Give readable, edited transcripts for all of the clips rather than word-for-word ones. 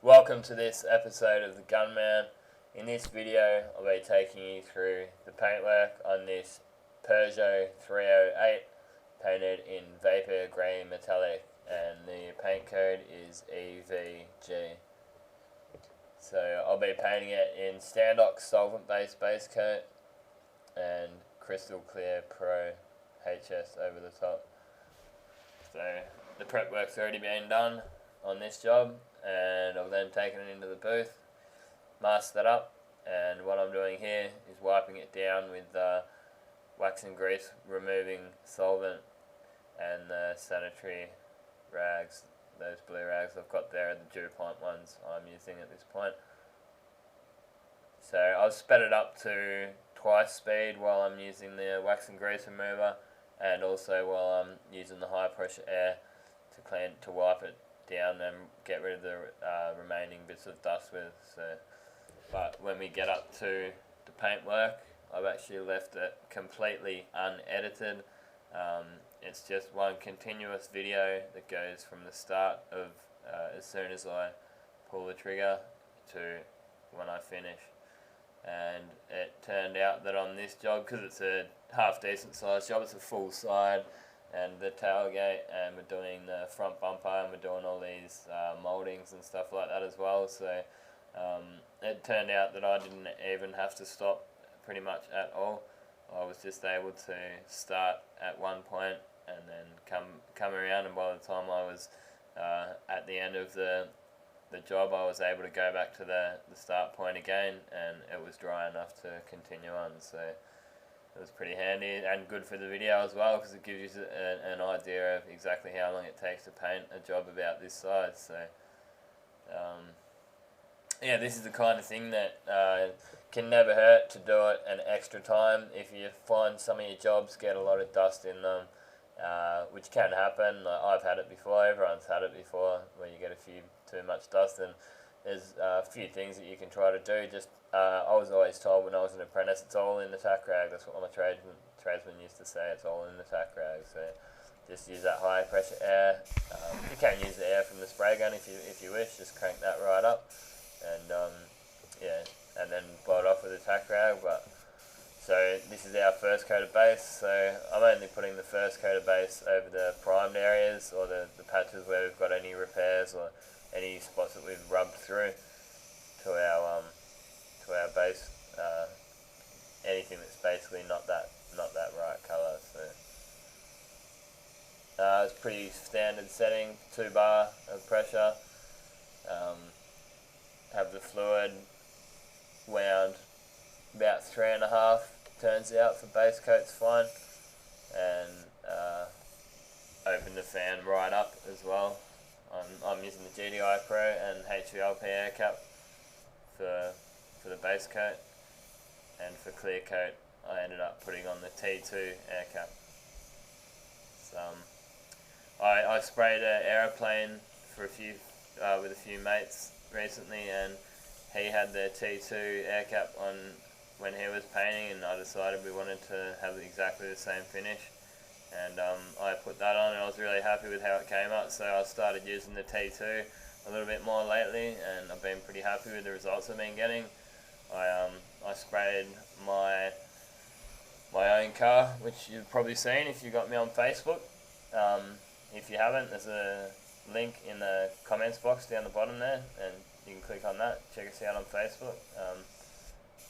Welcome to this episode of the Gunman. In this video I'll be taking you through the paintwork on this Peugeot 308 painted in Vapor Grey Metallic, and the paint code is EVG. So I'll be painting it in Standox Solvent based Basecoat and Crystal Clear Pro HS over the top. So the prep work's already been done on this job, and I've then taken it into the booth, masked that up, and what I'm doing here is wiping it down with wax and grease removing solvent and the sanitary rags. Those blue rags I've got there are the DuPont ones I'm using at this point. So I've sped it up to twice speed while I'm using the wax and grease remover, and also while I'm using the high pressure air to wipe it down and get rid of the remaining bits of dust with. But when we get up to the paintwork, I've actually left it completely unedited. It's just one continuous video that goes from the start of as soon as I pull the trigger to when I finish. And it turned out that on this job, because it's a half decent sized job, it's a full side and the tailgate, and we're doing the front bumper, and we're doing all these mouldings and stuff like that as well. So it turned out that I didn't even have to stop pretty much at all. I was just able to start at one point and then come around, and by the time I was at the end of the job, I was able to go back to the start point again, and it was dry enough to continue on. So it was pretty handy and good for the video as well, because it gives you an idea of exactly how long it takes to paint a job about this size. So yeah, this is the kind of thing that can never hurt to do it an extra time. If you find some of your jobs get a lot of dust in them, which can happen, I've had it before, everyone's had it before, where you get too much dust, and there's a few things that you can try to do. I was always told when I was an apprentice, it's all in the tack rag. That's what my tradesmen used to say, it's all in the tack rag. So just use that high pressure air. You can use the air from the spray gun if you wish, just crank that right up, and and then blow it off with a tack rag. So this is our first coat of base, so I'm only putting the first coat of base over the primed areas, or the patches where we've got any repairs or any spots that we've rubbed through to our base. Anything that's basically not that right colour. So it's pretty standard setting, 2 bar of pressure. Have the fluid wound about 3.5 turns out for base coat's fine, and open the fan right up as well. I'm using the GTI Pro and HVLP Air Cap for the base coat, and for clear coat I ended up putting on the T2 Air Cap. So, I sprayed an aeroplane for with a few mates recently, and he had the T2 Air Cap on when he was painting, and I decided we wanted to have exactly the same finish, and I put that on, and I was really happy with how it came out. So I started using the T2 a little bit more lately, and I've been pretty happy with the results I've been getting. I sprayed my own car, which you've probably seen if you got me on Facebook. If you haven't, there's a link in the comments box down the bottom there, and you can click on that, check us out on Facebook.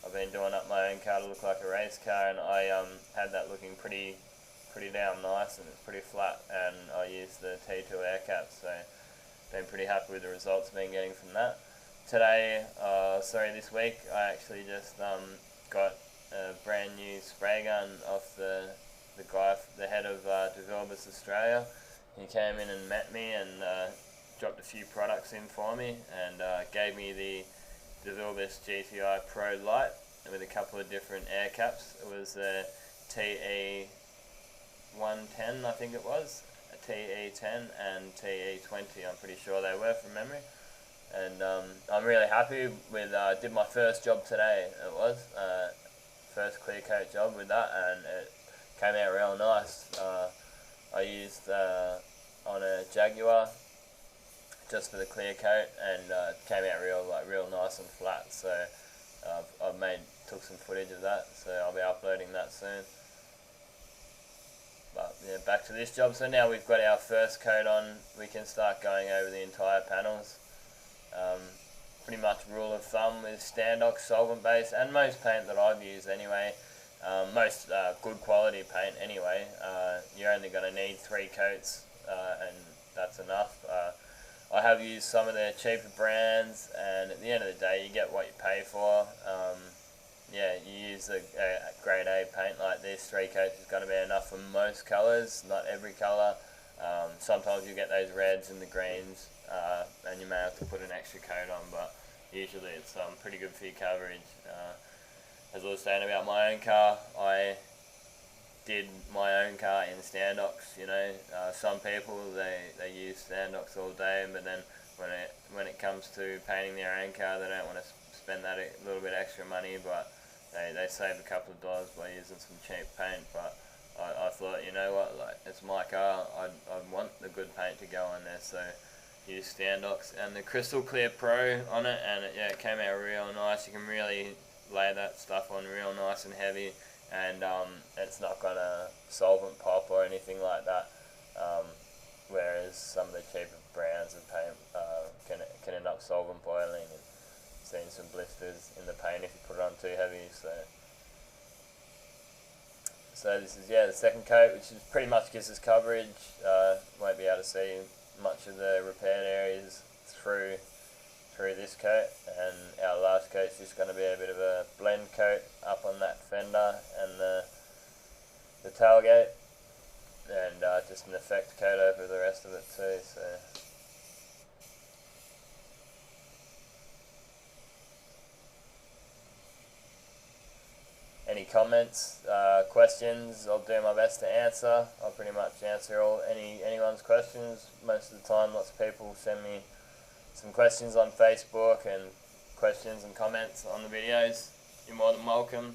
I've been doing up my own car to look like a race car, and I had that looking pretty damn nice, and it's pretty flat, and I used the T2 Air Cap, so been pretty happy with the results I've been getting from that. This week, I actually just got a brand new spray gun off the guy, the head of DeVilbiss Australia. He came in and met me and dropped a few products in for me, and gave me the DeVilbiss GTI Pro Light with a couple of different air caps. It was a TE110, I think it was, a TE10 and TE20, I'm pretty sure they were from memory. And I'm really happy with, did my first job today, it was, first clear coat job with that, and it came out real nice. I used on a Jaguar just for the clear coat, and came out real nice and flat. So took some footage of that, so I'll be uploading that soon. But yeah, back to this job. So now we've got our first coat on, we can start going over the entire panels. Pretty much rule of thumb with Standox solvent base, and most paint that I've used anyway, most good quality paint anyway, you're only going to need 3 coats, and that's enough. I have used some of their cheaper brands, and at the end of the day you get what you pay for. Yeah, you use a grade A paint like this, 3 coats is going to be enough for most colours, not every colour. Sometimes you get those reds and the greens, and you may have to put an extra coat on, but usually it's pretty good for your coverage. As I was saying about my own car, I did my own car in Standox. You know, some people they use Standox all day, but then when it comes to painting their own car, they don't want to spend that a little bit extra money, but they save a couple of dollars by using some cheap paint. But I thought, you know what, like, it's my car, I want the good paint to go on there, so use Standox and the Crystal Clear Pro on it, and it came out real nice. You can really lay that stuff on real nice and heavy, and it's not gonna solvent pop or anything like that, whereas some of the cheaper brands of paint can end up solvent boiling and seeing some blisters in the paint if you put it on too heavy. So this is the second coat, which is pretty much gives us coverage. Won't be able to see much of the repaired areas through this coat, and our last coat is just going to be a bit of a blend coat up on that fender and the tailgate, and just an effect coat over the rest of it too. So any comments, questions, I'll do my best to answer. I'll pretty much answer anyone's questions. Most of the time, lots of people send me some questions on Facebook and questions and comments on the videos. You're more than welcome.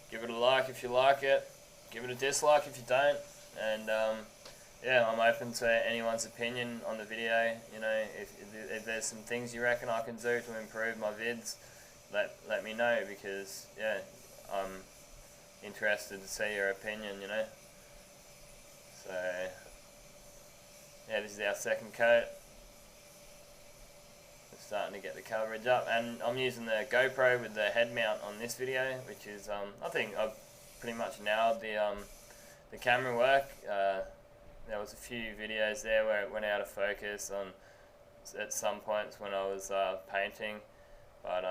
Give it a like if you like it. Give it a dislike if you don't. And yeah, I'm open to anyone's opinion on the video. You know, if there's some things you reckon I can do to improve my vids, let me know, because yeah, I'm interested to see your opinion, you know. So yeah, this is our second coat. We're starting to get the coverage up, and I'm using the GoPro with the head mount on this video, which is I think I've pretty much nailed the camera work. There was a few videos there where it went out of focus at some points when I was painting. But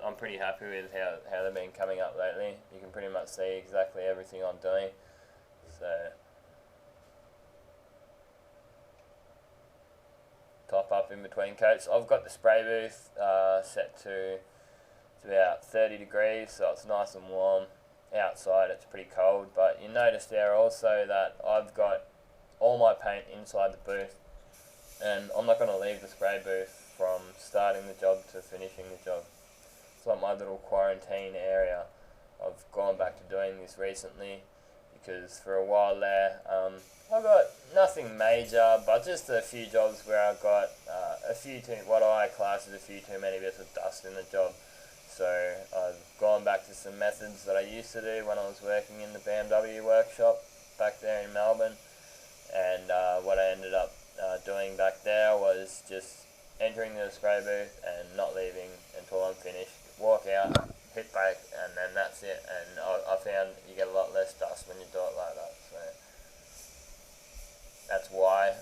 I'm pretty happy with how they've been coming up lately. You can pretty much see exactly everything I'm doing. So top up in between coats. I've got the spray booth set to about 30 degrees, so it's nice and warm. Outside it's pretty cold, but you notice there also that I've got all my paint inside the booth, and I'm not going to leave the spray booth from starting the job to finishing the job. It's like my little quarantine area. I've gone back to doing this recently because for a while there I got nothing major, but just a few jobs where I got what I class as a few too many bits of dust in the job. So I've gone back to some methods that I used to do when I was working in the BMW workshop back there in Melbourne, and what I ended up doing back there was just entering the spray booth and not leaving until I'm finished. Walk out, hit brake, and then that's it. And I found you get a lot less dust when you do it like that. So that's why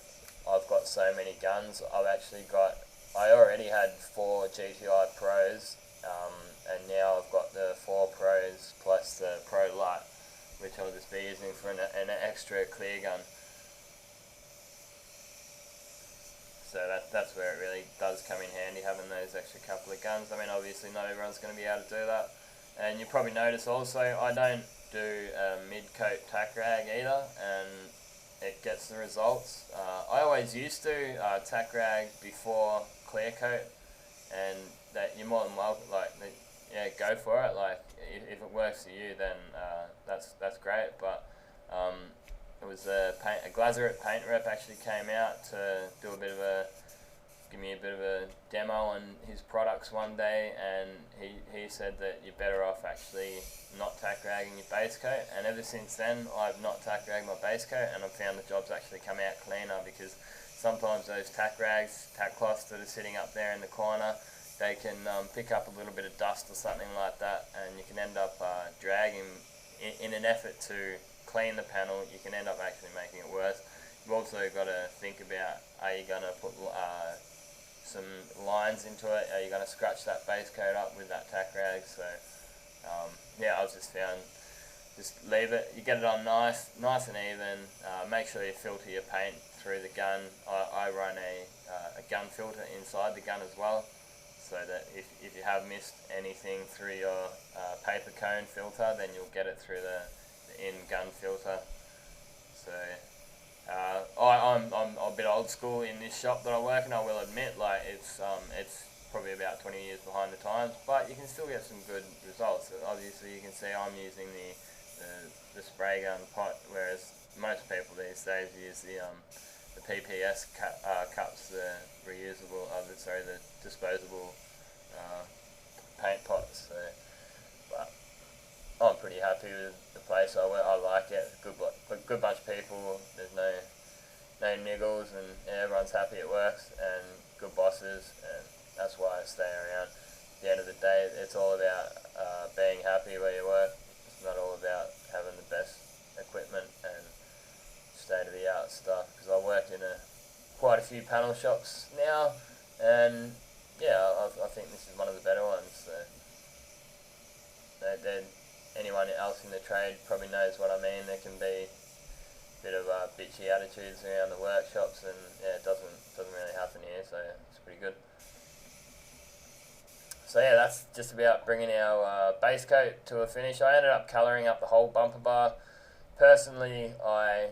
I've got so many guns. I already had 4 GTI Pros, and now I've got the 4 Pros plus the Pro Light, which I'll just be using for an extra clear gun. So that's where it really does come in handy, having those extra couple of guns. I mean, obviously not everyone's going to be able to do that. And you probably notice also, I don't do mid-coat tack rag either, and it gets the results. I always used to tack rag before clear coat, and that you're more than welcome, yeah, go for it. Like, if it works for you, then that's great. But it was a Glazeret paint rep actually came out to do a bit of a give me a bit of a demo on his products one day, and he said that you're better off actually not tack ragging your base coat, and ever since then I've not tack ragged my base coat, and I've found the jobs actually come out cleaner, because sometimes those tack rags, tack cloths that are sitting up there in the corner, they can pick up a little bit of dust or something like that, and you can end up dragging in an effort to clean the panel. You can end up actually making it worse. You've also got to think about, are you going to put some lines into it? Are you going to scratch that base coat up with that tack rag? So yeah, I've just found, just leave it, you get it on nice and even. Make sure you filter your paint through the gun. I run a gun filter inside the gun as well, so that if you have missed anything through your paper cone filter, then you'll get it through the in-gun filter. So I'm a bit old school in this shop that I work in, I will admit. Like, it's probably about 20 years behind the times, but you can still get some good results. Obviously you can see I'm using the spray gun pot, whereas most people these days use the PPS cups, the reusable, the disposable paint pots. So, but I'm pretty happy with the place I like it. Good bunch of people. There's no niggles, and everyone's happy it works, and good bosses, and that's why I stay around. At the end of the day, it's all about being happy where you work. It's not all about having the best equipment and state-of-the-art stuff, because I work in quite a few panel shops now, and yeah, I think this is one of the better ones. So anyone else in the trade probably knows what I mean. There can be a bit of bitchy attitudes around the workshops, and yeah, it doesn't really happen here, so it's pretty good. So yeah, that's just about bringing our base coat to a finish. I ended up colouring up the whole bumper bar. Personally, I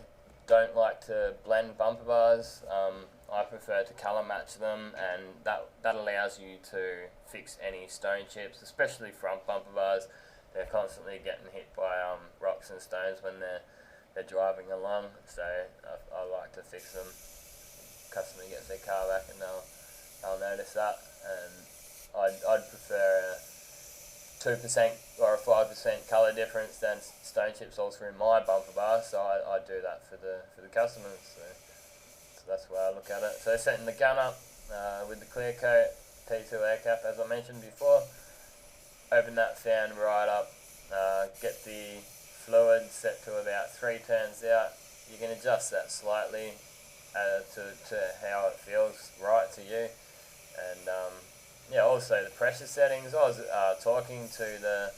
don't like to blend bumper bars. I prefer to colour match them, and that allows you to fix any stone chips, especially front bumper bars. They're constantly getting hit by rocks and stones when they're driving along, so I like to fix them. Customer gets their car back and they'll notice that, and I'd prefer a 2% or a 5% colour difference than stone chips all through my bumper bar, so I do that for the customers. So that's the way I look at it. So setting the gun up with the clear coat T2 air cap, as I mentioned before. Open that fan right up, get the fluid set to about 3 turns out. You can adjust that slightly to how it feels right to you. And yeah, also the pressure settings. I was talking to the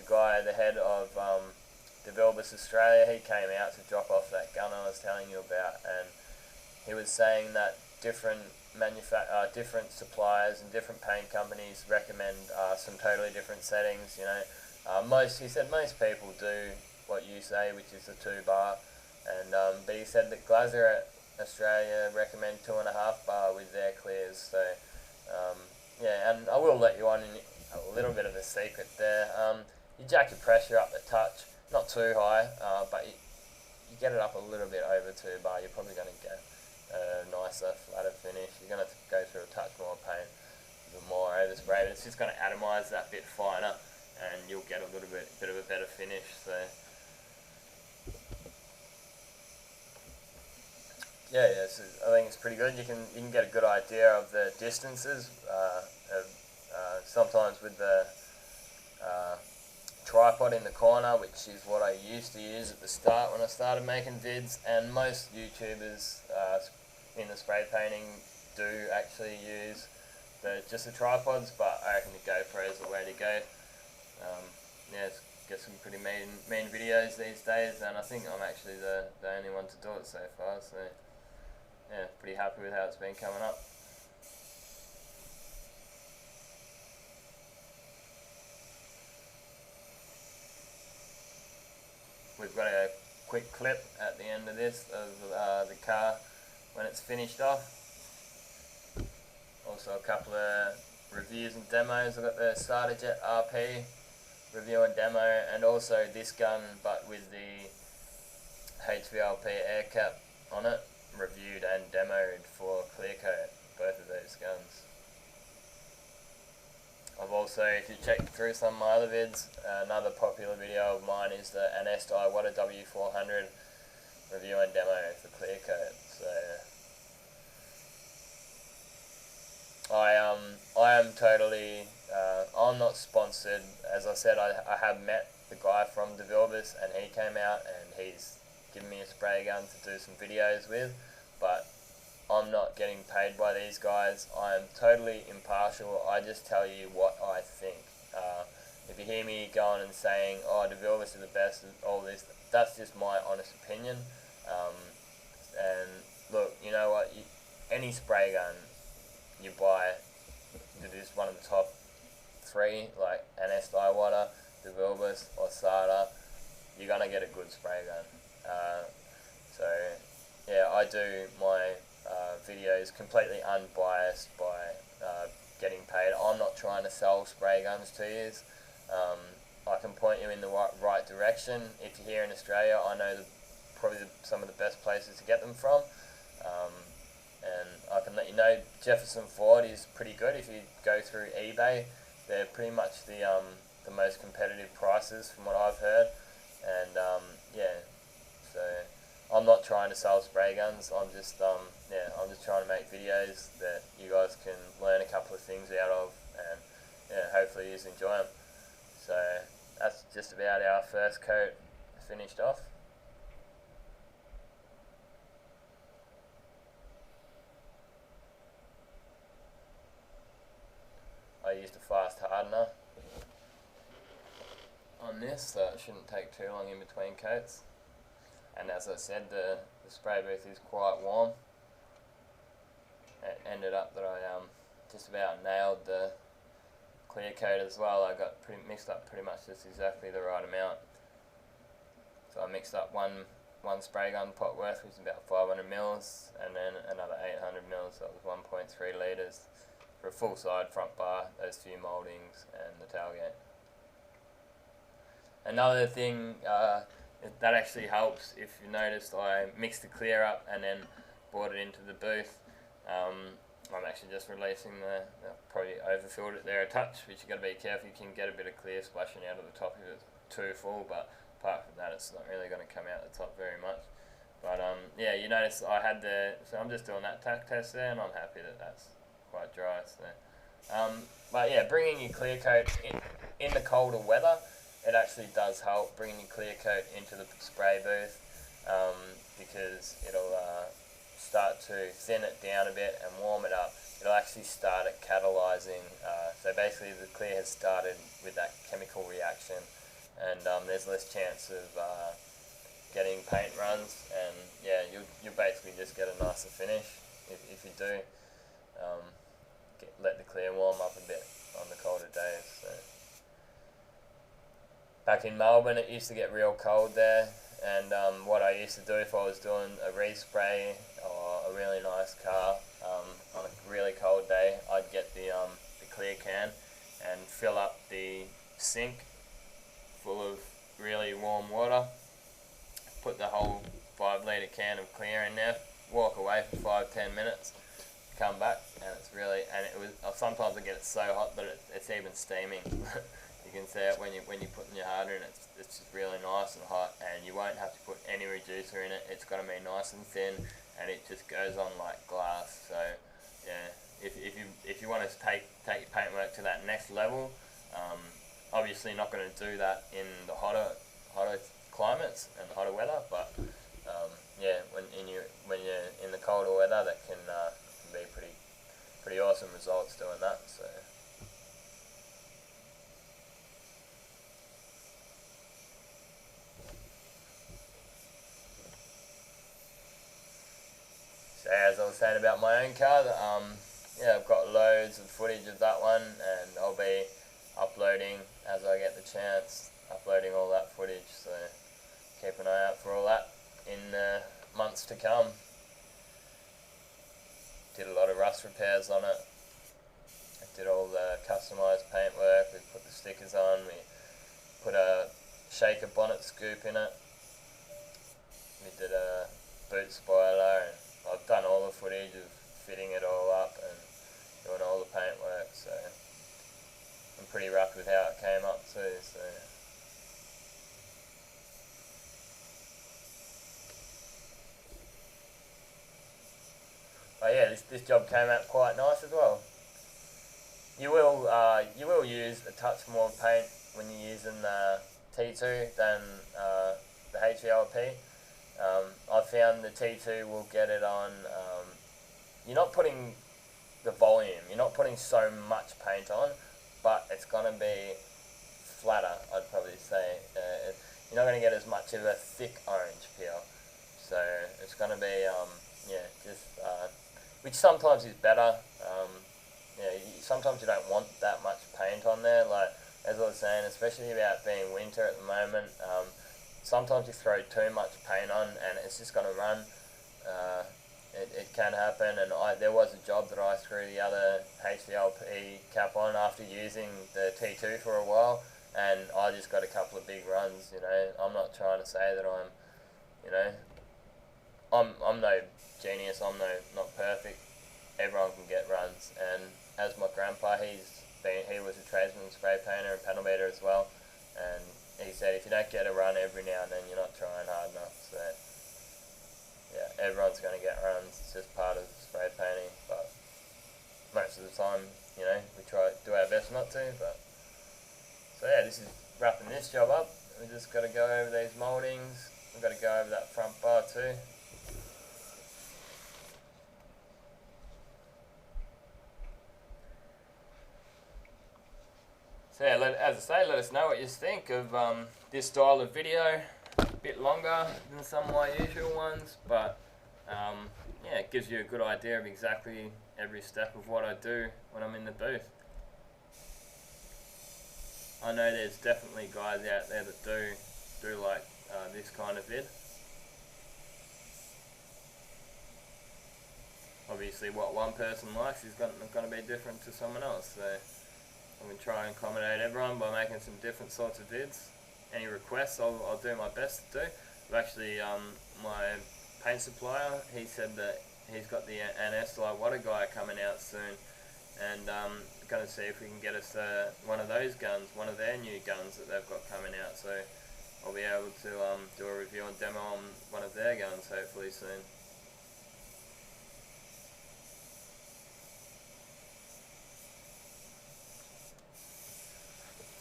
guy, the head of DeVilbiss Australia. He came out to drop off that gun I was telling you about, and he was saying that different suppliers and different paint companies recommend some totally different settings. You know, he said most people do what you say, which is a 2 bar, and but he said that Glazer Australia recommend 2.5 bar with their clears. So yeah, and I will let you on in a little bit of a secret there. You jack your pressure up a touch, not too high, but you get it up a little bit over 2 bar, you're probably going to get a nicer, flatter finish. You're going to go through a touch more paint, a bit more overspray, but it's just going to atomise that bit finer, and you'll get a little bit of a better finish. So yeah, so I think it's pretty good. You can get a good idea of the distances. Sometimes with the tripod in the corner, which is what I used to use at the start when I started making vids, and most YouTubers in the spray painting do actually use just the tripods, but I reckon the GoPro is the way to go. Yeah, get some pretty mean videos these days, and I think I'm actually the only one to do it so far, so yeah, pretty happy with how it's been coming up. We've got a quick clip at the end of this of the car when it's finished off. Also a couple of reviews and demos. I've got the Starter Jet RP review and demo, and also this gun but with the HVLP Air Cap on it, reviewed and demoed for clear coat. both of those guns. I've also, if you check through some of my other vids, another popular video of mine is the Anesti Water W400 review and demo for clear coat. So I am totally, I'm not sponsored. As I said, I have met the guy from DeVilbiss, and he came out and he's given me a spray gun to do some videos with, but I'm not getting paid by these guys. I am totally impartial. I just tell you what I think. If you hear me going and saying, oh, DeVilbiss is the best, all this, that's just my honest opinion. And look, you know what, any spray gun you buy that is one of the top 3, like Anesti Water, DeVilbiss or SATA, you're going to get a good spray gun. So yeah, I do my videos completely unbiased by getting paid. I'm not trying to sell spray guns to you. I can point you in the right direction. If you're here in Australia, I know probably some of the best places to get them from. And I can let you know Jefferson Ford is pretty good. If you go through eBay, they're pretty much the most competitive prices from what I've heard. And yeah, so I'm not trying to sell spray guns. I'm just I'm just trying to make videos that you guys can learn a couple of things out of, and yeah, hopefully you enjoy them. So that's just about our first coat finished off. I used a fast hardener on this, so it shouldn't take too long in between coats. And as I said, the spray booth is quite warm. It ended up that I just about nailed the clear coat as well. I got mixed up pretty much just exactly the right amount. So I mixed up one spray gun pot worth, which is about 500 mils, and then another 800 mils, so it was 1.3 litres for a full side front bar, those few mouldings, and the tailgate. Another thing that actually helps, if you noticed, I mixed the clear up and then brought it into the booth. I'm actually just releasing probably overfilled it there a touch, which you got to be careful. You can get a bit of clear splashing out of the top if it's too full, but apart from that, it's not really going to come out the top very much. But yeah, you notice I had so I'm just doing that tack test there, and I'm happy that that's quite dry. So, but yeah, bringing your clear coat in the colder weather, it actually does help bringing your clear coat into the spray booth, because it'll start to thin it down a bit and warm it up. It'll actually start at catalyzing. So basically the clear has started with that chemical reaction, and there's less chance of getting paint runs, and yeah, you'll basically just get a nicer finish if you do let the clear warm up a bit on the colder days. So. Back in Melbourne, it used to get real cold there, and what I used to do if I was doing a respray or a really nice car on a really cold day, I'd get the clear can and fill up the sink full of really warm water, put the whole 5 litre can of clear in there, walk away for 5-10 minutes, come back, and it's really, and it was, sometimes I get it so hot that it's even steaming. You can see it when you're putting your hardener in. It's just really nice and hot, and you won't have to put any reducer in it. It's got to be nice and thin, and it just goes on like glass. So yeah, if you want to take your paintwork to that next level, obviously not going to do that in the hotter climates and hotter weather, but yeah, when you're in the colder weather, that can be pretty awesome results doing that. So. So as I was saying about my own car, yeah, I've got loads of footage of that one, and I'll be uploading as I get the chance, uploading all that footage, so keep an eye out for all that in months to come. Did a lot of rust repairs on it. I did all the customised paintwork. We put the stickers on. We put a shaker bonnet scoop in it. We did a boot spoiler, and I've done all the footage of fitting it all up, and all the paintwork, so I'm pretty happy with how it came up too. So. But yeah, this job came out quite nice as well. You will use a touch more paint when you're using the T2 than the HVLP. I found the T2 will get it on. You're not putting the volume. You're not putting so much paint on, but it's gonna be flatter. I'd probably say you're not gonna get as much of a thick orange peel. So it's gonna be which sometimes is better. Sometimes you don't want that much paint on there. Like as I was saying, especially about being winter at the moment. Sometimes you throw too much paint on and it's just gonna run. It can happen, and there was a job that I threw the other HVLP cap on after using the T2 for a while, and I just got a couple of big runs. I'm not trying to say that I'm no genius. I'm not perfect. Everyone can get runs, and as my grandpa, he was a tradesman, spray painter, and panel beater as well, and he said if you don't get a run every now and then, you're not trying hard enough. So yeah, everyone's going to get runs. It's just part of spray painting, but most of the time, we try to do our best not to. But so yeah, this is wrapping this job up. We just got to go over these mouldings. We've got to go over that front bar too. So yeah, as I say, let us know what you think of this style of video. A bit longer than some of my usual ones, but yeah, it gives you a good idea of exactly every step of what I do when I'm in the booth. I know there's definitely guys out there that do like this kind of vid. Obviously what one person likes is going to be different to someone else, so I'm going to try and accommodate everyone by making some different sorts of vids. Any requests I'll do my best to do. I've actually, my paint supplier, he said that he's got the Estee water guy coming out soon, and going to see if we can get us one of those guns, one of their new guns that they've got coming out, so I'll be able to do a review and demo on one of their guns hopefully soon.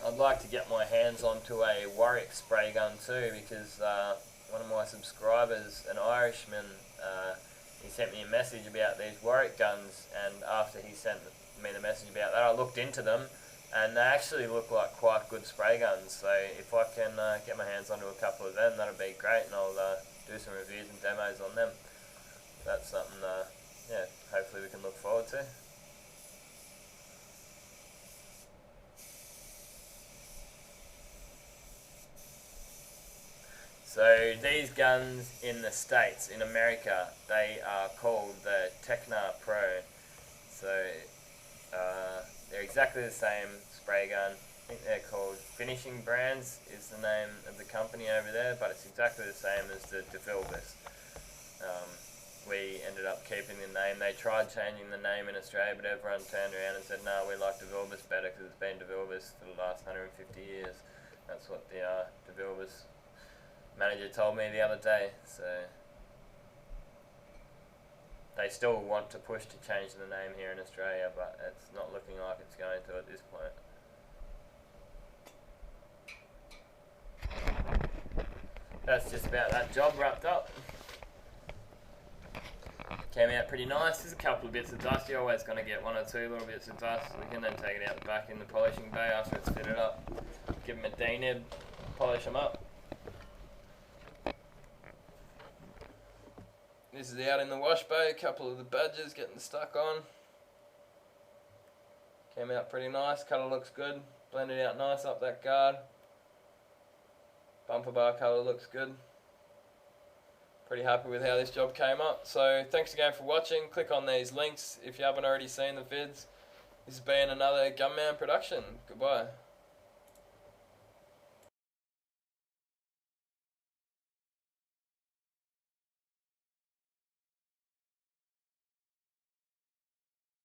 I'd like to get my hands onto a Warwick spray gun too, because one of my subscribers, an Irishman, he sent me a message about these Warwick guns, and after he sent me the message about that, I looked into them, and they actually look like quite good spray guns. So if I can get my hands onto a couple of them, that'll be great, and I'll do some reviews and demos on them. That's something, yeah, hopefully we can look forward to. So these guns in the States, in America, they are called the Tekna Pro. So they're exactly the same spray gun. I think they're called Finishing Brands is the name of the company over there, but it's exactly the same as the DeVilbiss. We ended up keeping the name. They tried changing the name in Australia, but everyone turned around and said, no, we like DeVilbiss better because it's been DeVilbiss for the last 150 years. That's what the DeVilbiss manager told me the other day. So they still want to push to change the name here in Australia, but it's not looking like it's going to at this point. That's just about that job wrapped up. Came out pretty nice. There's a couple of bits of dust. You're always going to get one or two little bits of dust. We can then take it out the back in the polishing bay after it's fitted up. Give them a D-nib, polish them up. This is out in the wash bay, a couple of the badges getting stuck on. Came out pretty nice, colour looks good, blended out nice up that guard. Bumper bar colour looks good. Pretty happy with how this job came up. So thanks again for watching. Click on these links if you haven't already seen the vids. This has been another Gunman production. Goodbye.